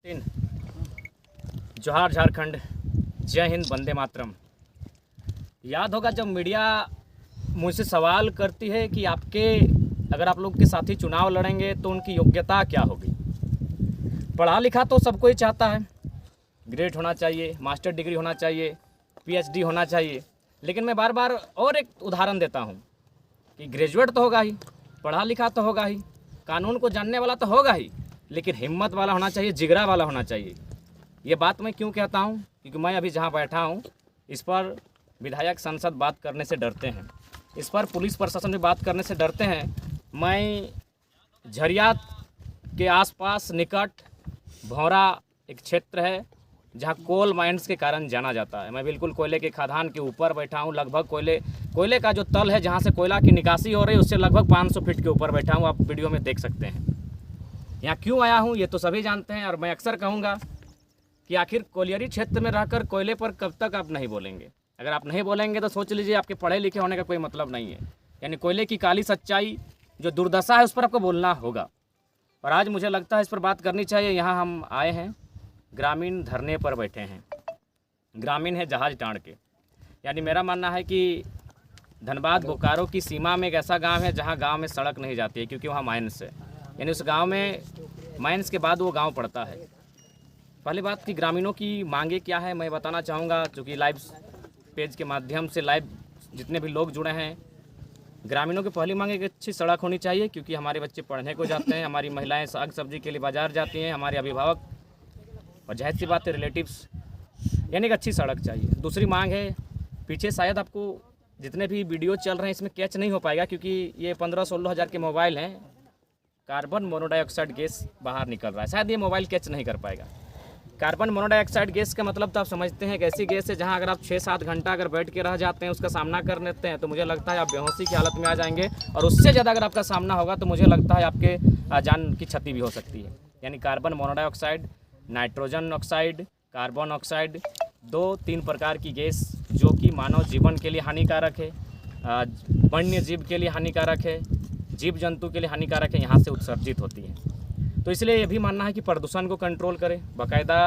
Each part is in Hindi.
तीन। जोहार झारखंड, जय हिंद, वंदे मातरम। याद होगा जब मीडिया मुझसे सवाल करती है कि अगर आप लोग के साथी चुनाव लड़ेंगे तो उनकी योग्यता क्या होगी। पढ़ा लिखा तो सब कोई चाहता है, ग्रेड होना चाहिए, मास्टर डिग्री होना चाहिए, पीएचडी होना चाहिए। लेकिन मैं बार बार और एक उदाहरण देता हूँ कि ग्रेजुएट तो होगा ही, पढ़ा लिखा तो होगा ही, कानून को जानने वाला तो होगा ही, लेकिन हिम्मत वाला होना चाहिए, जिगरा वाला होना चाहिए। ये बात मैं क्यों कहता हूँ? क्योंकि मैं अभी जहाँ बैठा हूँ इस पर विधायक सांसद बात करने से डरते हैं, इस पर पुलिस प्रशासन भी बात करने से डरते हैं। मैं झरिया के आसपास निकट भौरा एक क्षेत्र है जहाँ कोल माइंस के कारण जाना जाता है। मैं बिल्कुल कोयले के खदान के ऊपर बैठा हूँ। लगभग कोयले का जो तल है जहाँ से कोयला की निकासी हो रही है उससे लगभग 500 फीट के ऊपर बैठा हूँ। आप वीडियो में देख सकते हैं। यहाँ क्यों आया हूँ ये तो सभी जानते हैं, और मैं अक्सर कहूँगा कि आखिर कोलियरी क्षेत्र में रहकर कोयले पर कब तक आप नहीं बोलेंगे। अगर आप नहीं बोलेंगे तो सोच लीजिए आपके पढ़े लिखे होने का कोई मतलब नहीं है। यानी कोयले की काली सच्चाई जो दुर्दशा है उस पर आपको बोलना होगा, और आज मुझे लगता है इस पर बात करनी चाहिए। यहाँ हम आए हैं, ग्रामीण धरने पर बैठे हैं। ग्रामीण है जहाज टाँड़ के। यानी मेरा मानना है कि धनबाद बोकारो की सीमा में एक ऐसा गांव है जहां गांव में सड़क नहीं जाती है, क्योंकि वहां माइंस है। यानी उस गांव में माइंस के बाद वो गांव पड़ता है। पहली बात कि ग्रामीणों की मांगे क्या है मैं बताना चाहूँगा, चूँकि लाइव पेज के माध्यम से लाइव जितने भी लोग जुड़े हैं, ग्रामीणों की पहली मांग एक अच्छी सड़क होनी चाहिए, क्योंकि हमारे बच्चे पढ़ने को जाते हैं, हमारी महिलाएँ साग सब्जी के लिए बाज़ार जाती हैं, हमारे अभिभावक और जाहिर सी बात है रिलेटिव्स, यानी कि अच्छी सड़क चाहिए। दूसरी मांग है, पीछे शायद आपको जितने भी वीडियो चल रहे हैं इसमें कैच नहीं हो पाएगा, क्योंकि ये 15-16 हज़ार के मोबाइल हैं। कार्बन मोनोडाइऑक्साइड गैस बाहर निकल रहा है, शायद ये मोबाइल कैच नहीं कर पाएगा। कार्बन मोनोडाइऑक्साइड गैस का मतलब तो आप समझते हैं कि ऐसी गैस है जहाँ अगर आप 6-7 घंटा अगर बैठ के रह जाते हैं, उसका सामना कर लेते हैं, तो मुझे लगता है आप बेहोशी की हालत में आ जाएंगे, और उससे ज़्यादा अगर आपका सामना होगा तो मुझे लगता है आपके जान की क्षति भी हो सकती है। यानी carbon monodioxide, nitrogen oxide, carbon oxide, 2-3 प्रकार की गैस जो कि मानव जीवन के लिए हानिकारक है, वन्य जीव के लिए हानिकारक है, जीव जंतु के लिए हानिकारक है, यहाँ से उत्सर्जित होती है। तो इसलिए ये भी मानना है कि प्रदूषण को कंट्रोल करें। बाकायदा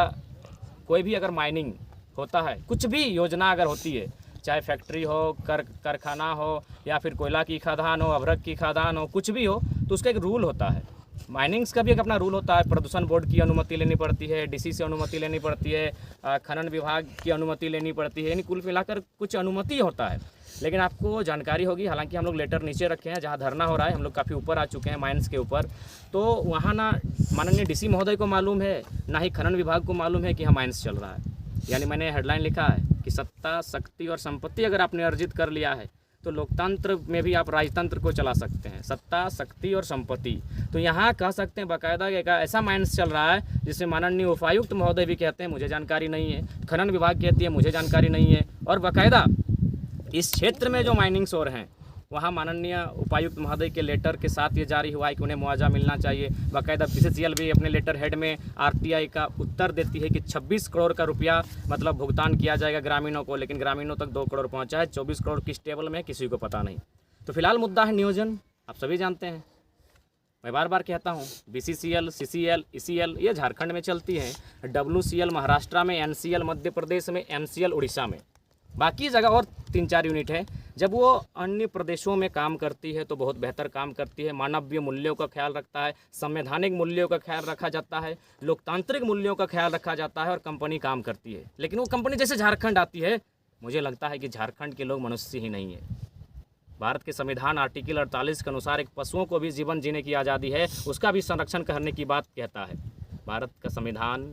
कोई भी अगर माइनिंग होता है, कुछ भी योजना अगर होती है, चाहे फैक्ट्री हो, कारखाना हो, या फिर कोयला की खदान हो, अभ्रक की खदान हो, कुछ भी हो, तो उसका एक रूल होता है। माइनिंग्स का भी एक अपना रूल होता है। प्रदूषण बोर्ड की अनुमति लेनी पड़ती है, डीसी से अनुमति लेनी पड़ती है, खनन विभाग की अनुमति लेनी पड़ती है, यानी कुल मिलाकर कुछ अनुमति होता है। लेकिन आपको जानकारी होगी, हालांकि हम लोग लेटर नीचे रखे हैं जहां धरना हो रहा है, हम लोग काफ़ी ऊपर आ चुके हैं माइंस के ऊपर, तो वहाँ ना माननीय डीसी महोदय को मालूम है, ना ही खनन विभाग को मालूम है कि यहाँ माइंस चल रहा है। यानी मैंने हेडलाइन लिखा है कि सत्ता, शक्ति और संपत्ति अगर आपने अर्जित कर लिया है तो लोकतंत्र में भी आप राजतंत्र को चला सकते हैं। सत्ता, शक्ति और संपत्ति, तो यहाँ कह सकते हैं बाकायदा एक ऐसा माइंस चल रहा है जिसमें माननीय उपायुक्त महोदय भी कहते हैं मुझे जानकारी नहीं है, खनन विभाग कहती है मुझे जानकारी नहीं है, और बाकायदा इस क्षेत्र में जो माइनिंग्स हो रहे हैं वहाँ माननीय उपायुक्त महोदय के लेटर के साथ ये जारी हुआ है कि उन्हें मुआवजा मिलना चाहिए। बाकायदा बीसीसीएल भी अपने लेटर हेड में आरटीआई का उत्तर देती है कि 26 करोड़ का रुपया मतलब भुगतान किया जाएगा ग्रामीणों को, लेकिन ग्रामीणों तक 2 करोड़ पहुँचा है। 24 करोड़ किस टेबल में किसी को पता नहीं। तो फिलहाल मुद्दा है नियोजन, आप सभी जानते हैं। मैं बार बार कहता हूँ बीसीसीएल, सीसीएल, ईसीएल ये झारखंड में चलती है, डब्ल्यूसीएल महाराष्ट्र में, एनसीएल मध्य प्रदेश में, एमसीएल उड़ीसा में, बाकी जगह और 3-4 यूनिट है। जब वो अन्य प्रदेशों में काम करती है तो बहुत बेहतर काम करती है, मानवीय मूल्यों का ख्याल रखता है, संवैधानिक मूल्यों का ख्याल रखा जाता है, लोकतांत्रिक मूल्यों का ख्याल रखा जाता है, और कंपनी काम करती है। लेकिन वो कंपनी जैसे झारखंड आती है, मुझे लगता है कि झारखंड के लोग मनुष्य ही नहीं है। भारत के संविधान आर्टिकल 48 के अनुसार एक पशुओं को भी जीवन जीने की आज़ादी है, उसका भी संरक्षण करने की बात कहता है। भारत का संविधान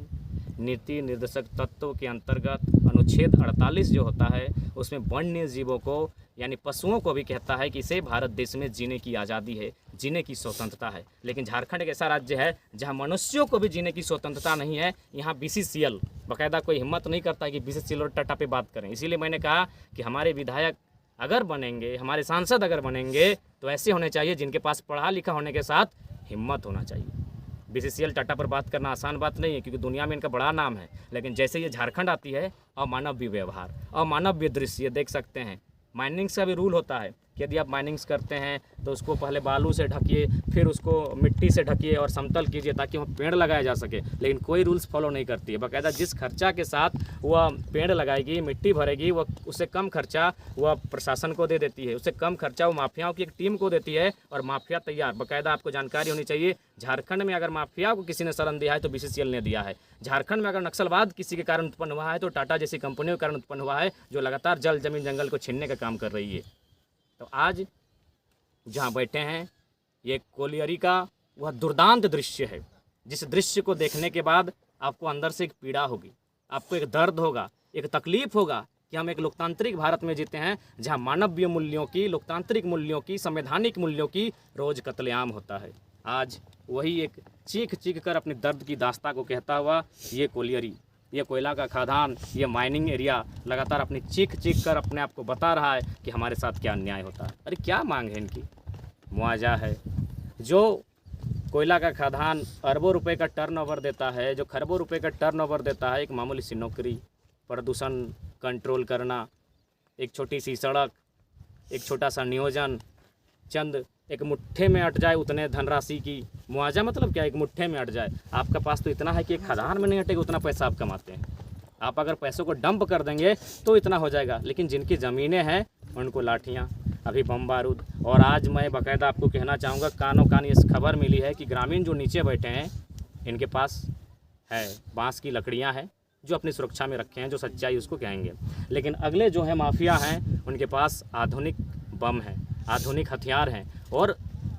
नीति निर्देशक तत्व के अंतर्गत अनुच्छेद 48 जो होता है उसमें वन्य जीवों को यानी पशुओं को भी कहता है कि इसे भारत देश में जीने की आज़ादी है, जीने की स्वतंत्रता है। लेकिन झारखंड एक ऐसा राज्य है जहां मनुष्यों को भी जीने की स्वतंत्रता नहीं है। यहाँ बीसीसीएल बाकायदा कोई हिम्मत नहीं करता है कि बीसीसीएल और टाटा पे बात करें। इसीलिए मैंने कहा कि हमारे विधायक अगर बनेंगे, हमारे सांसद अगर बनेंगे तो ऐसे होने चाहिए जिनके पास पढ़ा लिखा होने के साथ हिम्मत होना चाहिए। बीसीसीएल टाटा पर बात करना आसान बात नहीं है, क्योंकि दुनिया में इनका बड़ा नाम है, लेकिन जैसे ये झारखंड आती है अमानवीय व्यवहार, अमानवीय दृश्य देख सकते हैं। माइनिंग्स का भी रूल होता है कि यदि आप माइनिंग्स करते हैं तो उसको पहले बालू से ढकिए, फिर उसको मिट्टी से ढकिए और समतल कीजिए ताकि वहाँ पेड़ लगाया जा सके। लेकिन कोई रूल्स फॉलो नहीं करती है। बाकायदा जिस खर्चा के साथ वह पेड़ लगाएगी, मिट्टी भरेगी, वह उससे कम खर्चा वह प्रशासन को दे देती है, उससे कम खर्चा वो माफियाओं की एक टीम को देती है और माफिया तैयार। बाकायदा आपको जानकारी होनी चाहिए, झारखंड में अगर माफिया को किसी ने शरण दिया है तो BCCL ने दिया है। झारखंड में अगर नक्सलवाद किसी के कारण उत्पन्न हुआ है तो टाटा जैसी कंपनियों के कारण उत्पन्न हुआ है, जो लगातार जल जमीन जंगल को छीनने का काम कर रही है। तो आज जहाँ बैठे हैं ये कोलियरी का वह दुर्दांत दृश्य है, जिस दृश्य को देखने के बाद आपको अंदर से एक पीड़ा होगी, आपको एक दर्द होगा, एक तकलीफ होगा कि हम एक लोकतांत्रिक भारत में जीते हैं जहाँ मानवीय मूल्यों की, लोकतांत्रिक मूल्यों की, संवैधानिक मूल्यों की रोज़ कत्लेआम होता है। आज वही एक चीख चीख कर अपनी दर्द की दास्ता को कहता हुआ ये कोलियरी, ये कोयला का खदान, ये माइनिंग एरिया लगातार अपनी चीख चीख कर अपने आप को बता रहा है कि हमारे साथ क्या अन्याय होता है। अरे क्या मांग है इनकी? मुआवजा है। जो कोयला का खदान अरबों रुपए का टर्नओवर देता है, जो खरबों रुपए का टर्नओवर देता है, एक मामूली सी नौकरी, प्रदूषण कंट्रोल करना, एक छोटी सी सड़क, एक छोटा सा नियोजन, चंद एक मुट्ठे में अट जाए उतने धनराशि की मुआवजा। मतलब क्या? एक मुट्ठे में अट जाए। आपका पास तो इतना है कि एक खदान में नहीं अटेगा, उतना पैसा आप कमाते हैं। आप अगर पैसों को डंप कर देंगे तो इतना हो जाएगा, लेकिन जिनकी ज़मीनें हैं उनको लाठियाँ, अभी बम बारूद। और आज मैं बाकायदा आपको कहना चाहूँगा, कानों कान ये खबर मिली है कि ग्रामीण जो नीचे बैठे हैं इनके पास है बांस की लकड़ियाँ हैं जो अपनी सुरक्षा में रखे हैं, जो सच्चाई उसको कहेंगे। लेकिन अगले जो है माफिया हैं उनके पास आधुनिक बम है, आधुनिक हथियार हैं। और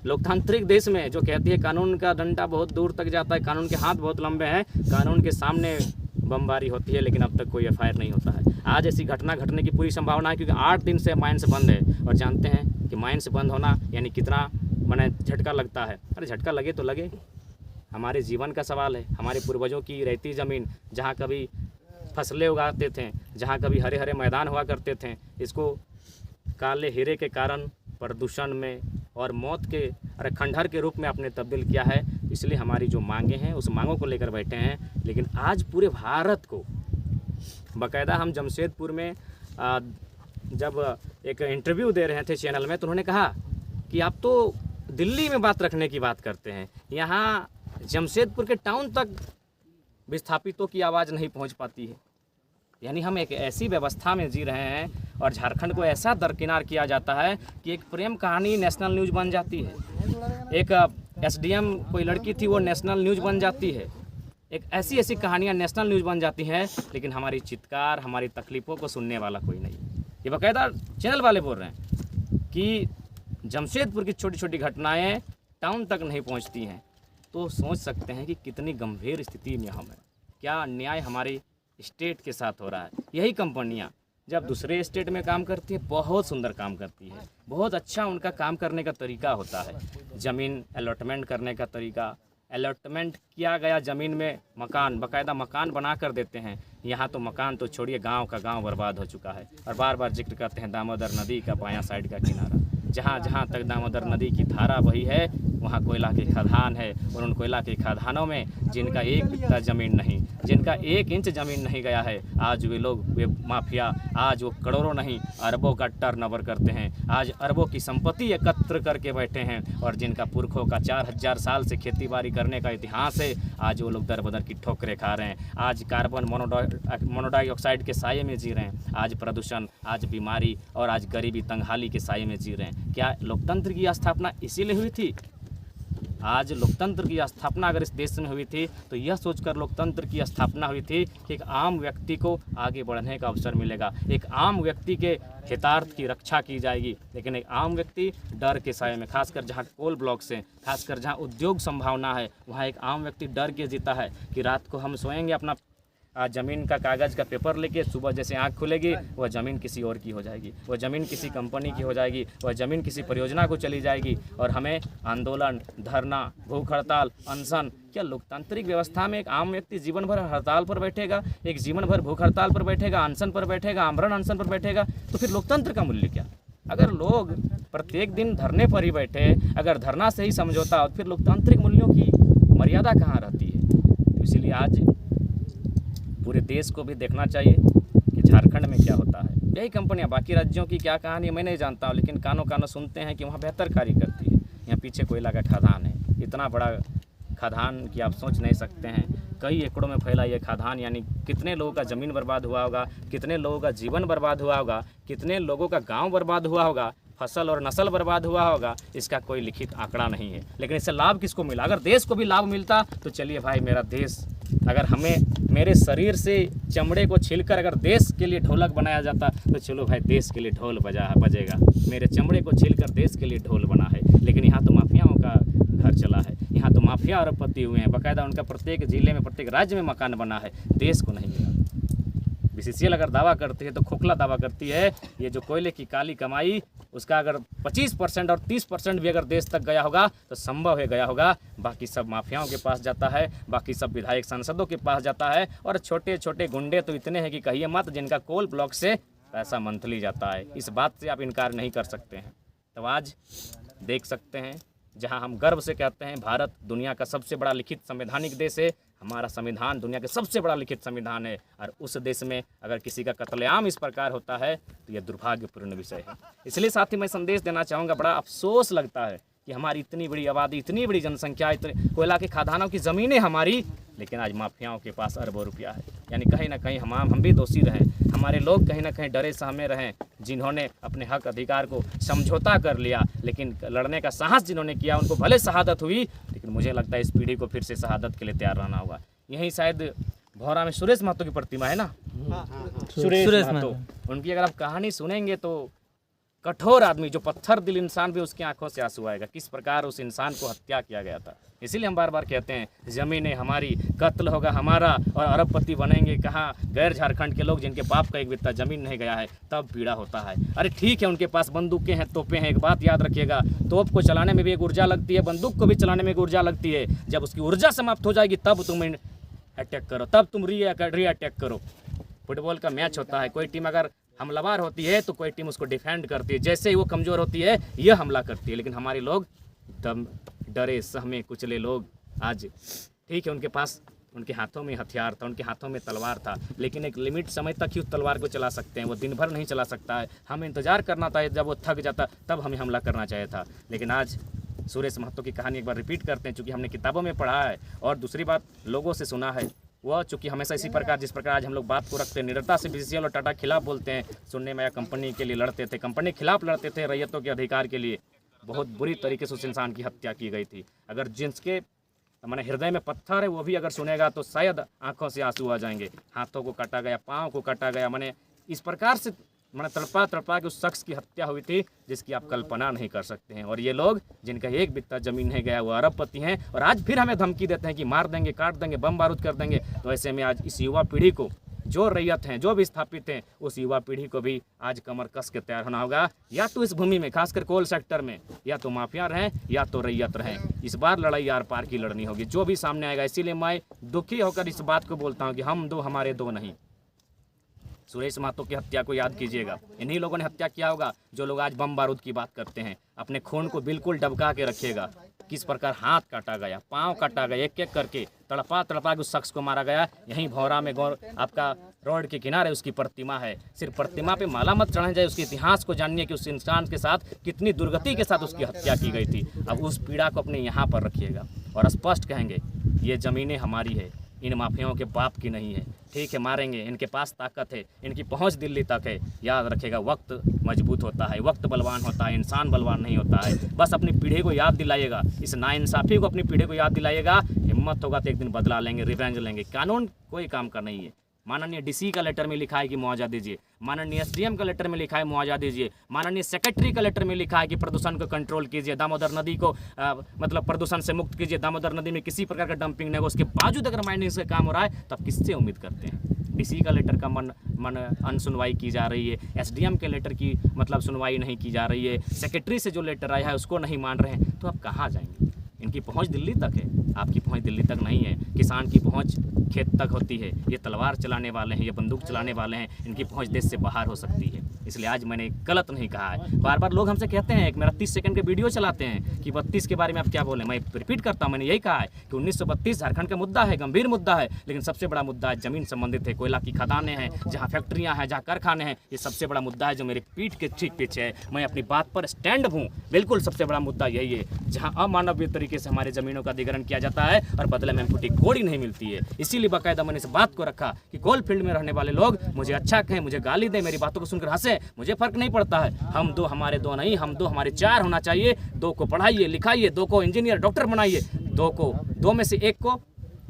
लोकतांत्रिक देश में जो कहती है कानून का डंडा बहुत दूर तक जाता है, कानून के हाथ बहुत लंबे हैं, कानून के सामने बमबारी होती है, लेकिन अब तक कोई FIR नहीं होता है। आज ऐसी घटना घटने की पूरी संभावना है, क्योंकि 8 दिन से माइन्स बंद है और जानते हैं कि माइन्स बंद होना यानी कितना माने झटका लगता है। अरे झटका लगे तो लगे, हमारे जीवन का सवाल है। हमारे पूर्वजों की रहती ज़मीन जहाँ कभी फसलें उगाते थे, जहाँ कभी हरे हरे मैदान हुआ करते थे, इसको काले हीरे के कारण प्रदूषण में और मौत के खंडहर के रूप में आपने तब्दील किया है। इसलिए हमारी जो मांगे हैं उस मांगों को लेकर बैठे हैं। लेकिन आज पूरे भारत को बाकायदा हम जमशेदपुर में जब एक इंटरव्यू दे रहे थे चैनल में, तो उन्होंने कहा कि आप तो दिल्ली में बात रखने की बात करते हैं, यहाँ जमशेदपुर के टाउन तक विस्थापितों की आवाज़ नहीं पहुँच पाती है। यानी हम एक ऐसी व्यवस्था में जी रहे हैं और झारखंड को ऐसा दरकिनार किया जाता है कि एक प्रेम कहानी नेशनल न्यूज़ बन जाती है, एक SDM कोई लड़की थी वो नेशनल न्यूज़ बन जाती है, एक ऐसी ऐसी कहानियाँ नेशनल न्यूज़ बन जाती हैं, लेकिन हमारी चित्कार, हमारी तकलीफ़ों को सुनने वाला कोई नहीं। ये बाकायदा चैनल वाले बोल रहे हैं कि जमशेदपुर की छोटी छोटी घटनाएँ टाउन तक नहीं पहुँचती हैं। तो सोच सकते हैं कि कितनी गंभीर स्थिति में हम हैं, क्या अन्याय हमारे स्टेट के साथ हो रहा है। यही कंपनियां जब दूसरे स्टेट में काम करती है बहुत सुंदर काम करती है, बहुत अच्छा उनका काम करने का तरीका होता है। ज़मीन अलॉटमेंट करने का तरीका, अलॉटमेंट किया गया ज़मीन में मकान, बाकायदा मकान बना कर देते हैं। यहाँ तो मकान तो छोड़िए, गांव का गांव बर्बाद हो चुका है। और बार बार जिक्र करते हैं दामोदर नदी का बायां साइड का किनारा, जहाँ जहाँ तक दामोदर नदी की धारा बही है वहाँ कोयला के खदान है। और उन कोयला के खदानों में जिनका 1 बित्ता ज़मीन नहीं, जिनका 1 इंच ज़मीन नहीं गया है, आज वे लोग, वे माफिया आज वो करोड़ों नहीं अरबों का टर्नओवर करते हैं, आज अरबों की संपत्ति एकत्र करके बैठे हैं। और जिनका पुरखों का 4000 साल से खेतीबाड़ी करने का इतिहास है, आज वो लोग दर बदर की ठोकरें खा रहे हैं। आज कार्बन मोनोडाइऑक्साइड के साये में जी रहे हैं, आज प्रदूषण, आज बीमारी और आज गरीबी तंगहाली के साये में जी रहे हैं। क्या लोकतंत्र की स्थापना इसीलिए हुई थी? आज लोकतंत्र की स्थापना अगर इस देश में हुई थी तो यह सोचकर लोकतंत्र की स्थापना हुई थी कि एक आम व्यक्ति को आगे बढ़ने का अवसर मिलेगा, एक आम व्यक्ति के हितार्थ की रक्षा की जाएगी। लेकिन एक आम व्यक्ति डर के साये में, खासकर जहाँ कोल ब्लॉक्स हैं, खासकर जहाँ उद्योग संभावना है, वहाँ एक आम व्यक्ति डर के जीता है कि रात को हम सोएंगे अपना ज़मीन का कागज़ का पेपर लेके, सुबह जैसे आँख खुलेगी वह ज़मीन किसी और की हो जाएगी, वह ज़मीन किसी कंपनी की हो जाएगी, वह ज़मीन किसी परियोजना को चली जाएगी। और हमें आंदोलन, धरना, भूख हड़ताल, अनशन, क्या लोकतांत्रिक व्यवस्था में एक आम व्यक्ति जीवन भर हड़ताल पर बैठेगा, एक जीवन भर भूख हड़ताल पर बैठेगा, अनशन पर बैठेगा, आमरण अनशन पर बैठेगा? तो फिर लोकतंत्र का मूल्य क्या? अगर लोग प्रत्येक दिन धरने पर ही बैठे, अगर धरना से ही समझौता हो, फिर लोकतांत्रिक मूल्यों की मर्यादा कहाँ रहती है? तो इसीलिए आज पूरे देश को भी देखना चाहिए कि कि झारखंड में क्या होता है। यही कंपनियां, बाकी राज्यों की क्या कहानी मैं नहीं जानता हूँ, लेकिन कानों कानों सुनते हैं कि वहाँ बेहतर कार्य करती है। यहाँ पीछे कोयला का खदान है, इतना बड़ा खदान कि आप सोच नहीं सकते हैं। कई एकड़ों में फैला ये खदान, यानी कितने लोगों का ज़मीन बर्बाद हुआ होगा, कितने लोगों का जीवन बर्बाद हुआ होगा, कितने लोगों का गांव बर्बाद हुआ होगा, फसल और नस्ल बर्बाद हुआ होगा। इसका कोई लिखित आंकड़ा नहीं है, लेकिन इससे लाभ किसको मिला? अगर देश को भी लाभ मिलता तो चलिए भाई, मेरा देश, अगर हमें मेरे शरीर से चमड़े को छीलकर अगर देश के लिए ढोलक बनाया जाता तो चलो भाई, देश के लिए ढोल बजेगा। मेरे चमड़े को छीलकर देश के लिए ढोल बना है, लेकिन यहाँ तो माफियाओं का घर चला है। यहाँ तो माफिया अरबपति हुए हैं, बाकायदा उनका प्रत्येक जिले में, प्रत्येक राज्य में मकान बना है, देश को नहीं मिला। BCCL अगर दावा करती है तो खोखला दावा करती है। ये जो कोयले की काली कमाई, उसका अगर 25% और 30% भी अगर देश तक गया होगा तो संभव है गया होगा। बाकी सब माफियाओं के पास जाता है, बाकी सब विधायक सांसदों के पास जाता है, और छोटे छोटे गुंडे तो इतने हैं कि कहिए मत, जिनका कोल ब्लॉक से पैसा मंथली जाता है। इस बात से आप इनकार नहीं कर सकते हैं। तो आज देख सकते हैं, जहां हम गर्व से कहते हैं भारत दुनिया का सबसे बड़ा लिखित संवैधानिक देश है, हमारा संविधान दुनिया के सबसे बड़ा लिखित संविधान है, और उस देश में अगर किसी का कत्लेआम इस प्रकार होता है तो यह दुर्भाग्यपूर्ण विषय है। इसलिए साथ ही मैं संदेश देना चाहूँगा, बड़ा अफसोस लगता है कि हमारी इतनी बड़ी आबादी, इतनी बड़ी जनसंख्या, इतने कोयला के खदानों की ज़मीनें हमारी, लेकिन आज माफियाओं के पास अरबों रुपया है। यानी कहीं ना कहीं हम भी दोषी रहें, हमारे लोग कहीं ना कहीं डरे सहमे रहें, जिन्होंने अपने हक अधिकार को समझौता कर लिया, लेकिन लड़ने का साहस जिन्होंने किया, उनको भले शहादत हुई, लेकिन मुझे लगता है इस पीढ़ी को फिर से शहादत के लिए तैयार रहना होगा। यहीं शायद भौरा में सुरेश महतो की प्रतिमा है ना, सुरेश महतो, उनकी अगर आप कहानी सुनेंगे तो कठोर आदमी, जो पत्थर दिल इंसान भी, उसकी आंखों से आंसू आएगा, किस प्रकार उस इंसान को हत्या किया गया था। इसीलिए हम बार बार कहते हैं, ज़मीनें हमारी, कत्ल होगा हमारा, और अरबपति बनेंगे कहाँ? गैर झारखंड के लोग जिनके बाप का एक बित्ता ज़मीन नहीं गया है, तब पीड़ा होता है। अरे ठीक है, उनके पास बंदूकें हैं, तोपें हैं, एक बात याद रखिएगा, तोप को चलाने में भी एक ऊर्जा लगती है, बंदूक को भी चलाने में एक ऊर्जा लगती है। जब उसकी ऊर्जा समाप्त हो जाएगी तब तुम अटैक करो, तब तुम री अटैक करो। फुटबॉल का मैच होता है, कोई टीम अगर हमलावर होती है तो कोई टीम उसको डिफेंड करती है, जैसे ही वो कमज़ोर होती है यह हमला करती है। लेकिन हमारे लोग दम डरे सहमे कुचले लोग, आज ठीक है उनके पास, उनके हाथों में हथियार था, उनके हाथों में तलवार था, लेकिन एक लिमिट समय तक ही उस तलवार को चला सकते हैं, वो दिन भर नहीं चला सकता है। हमें इंतज़ार करना था, जब वो थक जाता तब हमें हमला करना चाहिए था। लेकिन आज सुरेश महतो की कहानी एक बार रिपीट करते हैं, चूँकि हमने किताबों में पढ़ा है, और दूसरी बात लोगों से सुना है। वह चूँकि हमेशा इसी प्रकार, जिस प्रकार आज हम लोग बात को रखते हैं, निडरता से BCCL और टाटा खिलाफ बोलते हैं, सुनने में या कंपनी के लिए लड़ते थे, कंपनी के खिलाफ लड़ते थे, रैयतों के अधिकार के लिए। बहुत बुरी तरीके से उस इंसान की हत्या की गई थी। अगर जिसके मैंने हृदय में पत्थर है वो भी अगर सुनेगा तो शायद आंखों से आंसू आ जाएंगे। हाथों को काटा गया, पाँव को काटा गया, मैंने इस प्रकार से तड़पा तड़पा के उस शख्स की हत्या हुई थी जिसकी आप कल्पना नहीं कर सकते हैं। और ये लोग जिनका एक बित्ता ज़मीन नहीं गया वो अरबपति हैं, और आज फिर हमें धमकी देते हैं कि मार देंगे, काट देंगे, बम बारूद कर देंगे। तो ऐसे में आज इस युवा पीढ़ी को, जो रैयत हैं, जो भी स्थापित हैं, उस युवा पीढ़ी को भी आज कमर कस के तैयार होना होगा। या तो इस भूमि में, खासकर कोल सेक्टर में, या तो माफिया रहें या तो रैयत रहें। इस बार लड़ाई आर पार की लड़नी होगी, जो भी सामने आएगा। इसीलिए मैं दुखी होकर इस बात को बोलता हूँ कि हम दो हमारे दो नहीं। सुरेश महतो की हत्या को याद कीजिएगा, इन्हीं लोगों ने हत्या किया होगा जो लोग आज बम बारूद की बात करते हैं। अपने खून को बिल्कुल दबका के रखिएगा, किस प्रकार हाथ काटा गया, पाँव काटा गया, एक एक करके तड़पा तड़पा के उस शख्स को मारा गया। यहीं भौरा में आपका रोड के किनारे उसकी प्रतिमा है। सिर्फ प्रतिमा पे माला मत चढ़ाई जाए, उसके इतिहास को जानिए कि उस इंसान के साथ कितनी दुर्गति के साथ उसकी हत्या की गई थी। अब उस पीड़ा को अपने यहाँ पर रखिएगा और स्पष्ट कहेंगे, ये ज़मीनें हमारी है, इन माफियाओं के बाप की नहीं है। ठीक है, मारेंगे, इनके पास ताकत है, इनकी पहुंच दिल्ली तक है। याद रखेगा, वक्त मजबूत होता है, वक्त बलवान होता है, इंसान बलवान नहीं होता है। बस अपनी पीढ़ी को याद दिलाइएगा, इस नाइंसाफ़ी को अपनी पीढ़ी को याद दिलाइएगा। हिम्मत होगा तो एक दिन बदला लेंगे, रिवेंज लेंगे। कानून कोई काम का नहीं है। माननीय DC का लेटर में लिखा है कि मुआवजा दीजिए, माननीय SDM का लेटर में लिखा है मुआवजा दीजिए, माननीय सेक्रेटरी का लेटर में लिखा है कि प्रदूषण को कंट्रोल कीजिए, दामोदर नदी को मतलब प्रदूषण से मुक्त कीजिए, दामोदर नदी में किसी प्रकार का डंपिंग नहीं हो। उसके बावजूद अगर माइनिंग से काम हो रहा है तो आप किससे उम्मीद करते हैं? DC का लेटर का मन अनसुनवाई की जा रही है, SDM के लेटर की मतलब सुनवाई नहीं की जा रही है, सेक्रेटरी से जो लेटर आया है उसको नहीं मान रहे हैं, तो आप कहाँ जाएंगे? इनकी पहुंच दिल्ली तक है, आपकी पहुंच दिल्ली तक नहीं है। किसान की पहुंच खेत तक होती है। ये तलवार चलाने वाले हैं, ये बंदूक चलाने वाले हैं, इनकी पहुंच देश से बाहर हो सकती है। इसलिए आज मैंने गलत नहीं कहा है। बार बार लोग हमसे कहते हैं, एक मेरा 30 सेकंड के वीडियो चलाते हैं कि 32 के बारे में आप क्या बोलें। मैं रिपीट करता हूँ, मैंने यही कहा है कि 1932 झारखंड का मुद्दा है, गंभीर मुद्दा है, लेकिन सबसे बड़ा मुद्दा है जमीन संबंधित है। कोयला की खदानें हैं, जहाँ फैक्ट्रियाँ हैं, जहाँ कारखाने हैं, ये सबसे बड़ा मुद्दा है जो मेरी पीठ के ठीक पीछे है। मैं अपनी बात पर स्टैंड हूँ। बिल्कुल सबसे बड़ा मुद्दा यही है, जहाँ अमानवीय तरीके से हमारे ज़मीनों का अधिग्रहण किया जाता है और बदले में फूटी कोड़ी नहीं मिलती है। इसीलिए बाकायदा मैंने इस बात को रखा कि कोल फील्ड में रहने वाले लोग मुझे अच्छा कहें, मुझे गाली दें, मेरी बातों को सुनकर हंसे, मुझे फर्क नहीं पड़ता है। हम दो हमारे दो नहीं, हम दो हमारे चार होना चाहिए। दो को पढ़ाइए लिखाइए, दो को इंजीनियर डॉक्टर बनाइए, दो में से एक को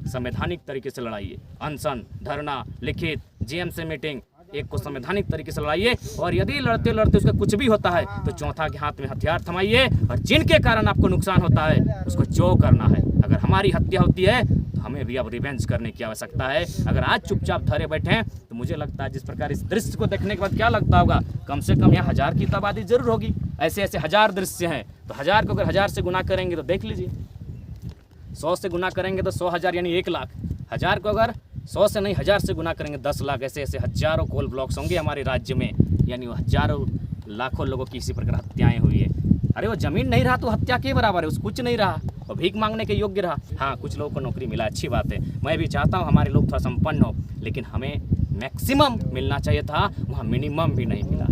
संवैधानिक तरीके से लड़ाइए। अनशन, धरना, लिखित, जीएमसी मीटिंग, एक को संवैधानिक तरीके से लड़ाइए। और यदि लड़ते लड़ते उसका कुछ भी होता है तो चौथा के हाथ में हथियार थमाइए, और जिनके कारण आपको नुकसान होता है उसको जो करना है। अगर हमारी हत्या होती है तो हमें भी अब रिवेंज करने की आवश्यकता है। अगर आज चुपचाप धरे बैठे हैं तो मुझे लगता है जिस प्रकार इस दृश्य को देखने के बाद क्या लगता होगा, कम से कम यहाँ 1000 की आबादी जरूर होगी। ऐसे ऐसे 1000 दृश्य हैं, तो 1000 को अगर 1000 से गुना करेंगे तो देख लीजिए, 100 से गुना करेंगे तो 100,000 यानी 1 लाख। 1000 को अगर 100 से नहीं 1000 से गुना करेंगे 10 लाख। ऐसे ऐसे हजारों कोल ब्लॉक्स होंगे हमारे राज्य में, यानी वो हजारों लाखों लोगों की इसी प्रकार हत्याएं हुई है। अरे वो ज़मीन नहीं रहा तो हत्या के बराबर है, उस कुछ नहीं रहा, वो भीख मांगने के योग्य रहा। हाँ, कुछ लोगों को नौकरी मिला, अच्छी बात है, मैं भी चाहता हूँ हमारे लोग थोड़ा संपन्न हो, लेकिन हमें मैक्सिमम मिलना चाहिए था, वहाँ मिनिमम भी नहीं मिला।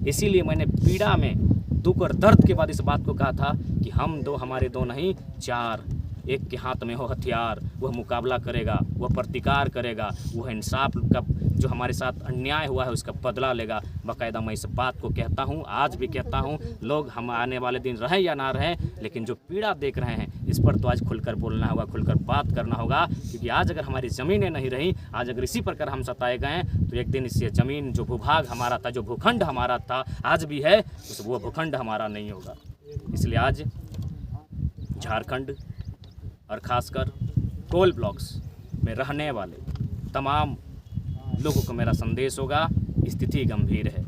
इसीलिए मैंने पीड़ा में, दुख और दर्द के बाद इस बात को कहा था कि हम दो हमारे दो नहीं, चार। एक के हाथ में हो हथियार, वह मुकाबला करेगा, वह प्रतिकार करेगा, वह इंसाफ का जो हमारे साथ अन्याय हुआ है उसका बदला लेगा। बाकायदा मैं इस बात को कहता हूँ, आज भी कहता हूँ। लोग हम आने वाले दिन रहें या ना रहें, लेकिन जो पीड़ा देख रहे हैं इस पर तो आज खुलकर बोलना होगा, खुलकर बात करना होगा। क्योंकि आज अगर हमारी ज़मीनें नहीं रहीं, आज अगर इसी प्रकार हम सताए गए तो एक दिन इससे ज़मीन, जो भूभाग हमारा था, जो भूखंड हमारा था, आज भी है, वो भूखंड हमारा नहीं होगा। इसलिए आज झारखंड और ख़ासकर कोल ब्लॉक्स में रहने वाले तमाम लोगों को मेरा संदेश होगा, स्थिति गंभीर है।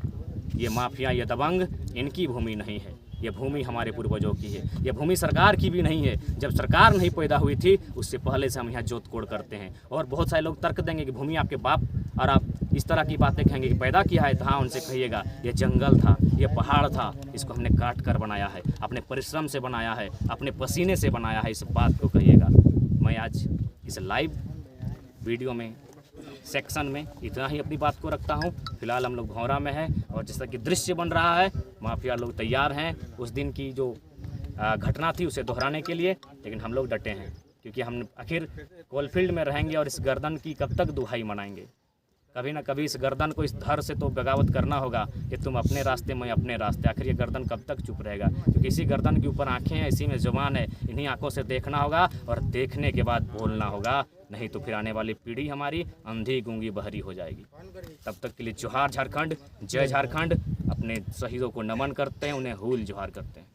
ये माफिया, ये दबंग इनकी भूमि नहीं है, ये भूमि हमारे पूर्वजों की है, ये भूमि सरकार की भी नहीं है। जब सरकार नहीं पैदा हुई थी उससे पहले से हम यहाँ जोत कोड़ करते हैं। और बहुत सारे लोग तर्क देंगे कि भूमि आपके बाप, और आप इस तरह की बातें कहेंगे कि पैदा किया है, तो हाँ, उनसे कहिएगा ये जंगल था, ये पहाड़ था, इसको हमने काट कर बनाया है, अपने परिश्रम से बनाया है, अपने पसीने से बनाया है, इस बात को कहिएगा। मैं आज इस लाइव वीडियो में सेक्शन में इतना ही अपनी बात को रखता हूँ। फिलहाल हम लोग भौरा में हैं और जैसा कि दृश्य बन रहा है, माफिया लोग तैयार हैं उस दिन की जो घटना थी उसे दोहराने के लिए, लेकिन हम लोग डटे हैं क्योंकि हम आखिर कोलफील्ड में रहेंगे और इस गर्दन की कब तक दुहाई मनाएंगे। कभी ना कभी इस गर्दन को, इस धर से तो बगावत करना होगा कि तुम अपने रास्ते, मैं अपने रास्ते। आखिर ये गर्दन कब तक चुप रहेगा? क्योंकि इसी गर्दन के ऊपर आंखें हैं, इसी में जुबान है, इन्हीं आंखों से देखना होगा और देखने के बाद बोलना होगा, नहीं तो फिर आने वाली पीढ़ी हमारी अंधी गूंगी बहरी हो जाएगी। तब तक के लिए जोहार झारखंड, जय झारखंड। अपने शहीदों को नमन करते हैं, उन्हें हूल जोहार करते हैं।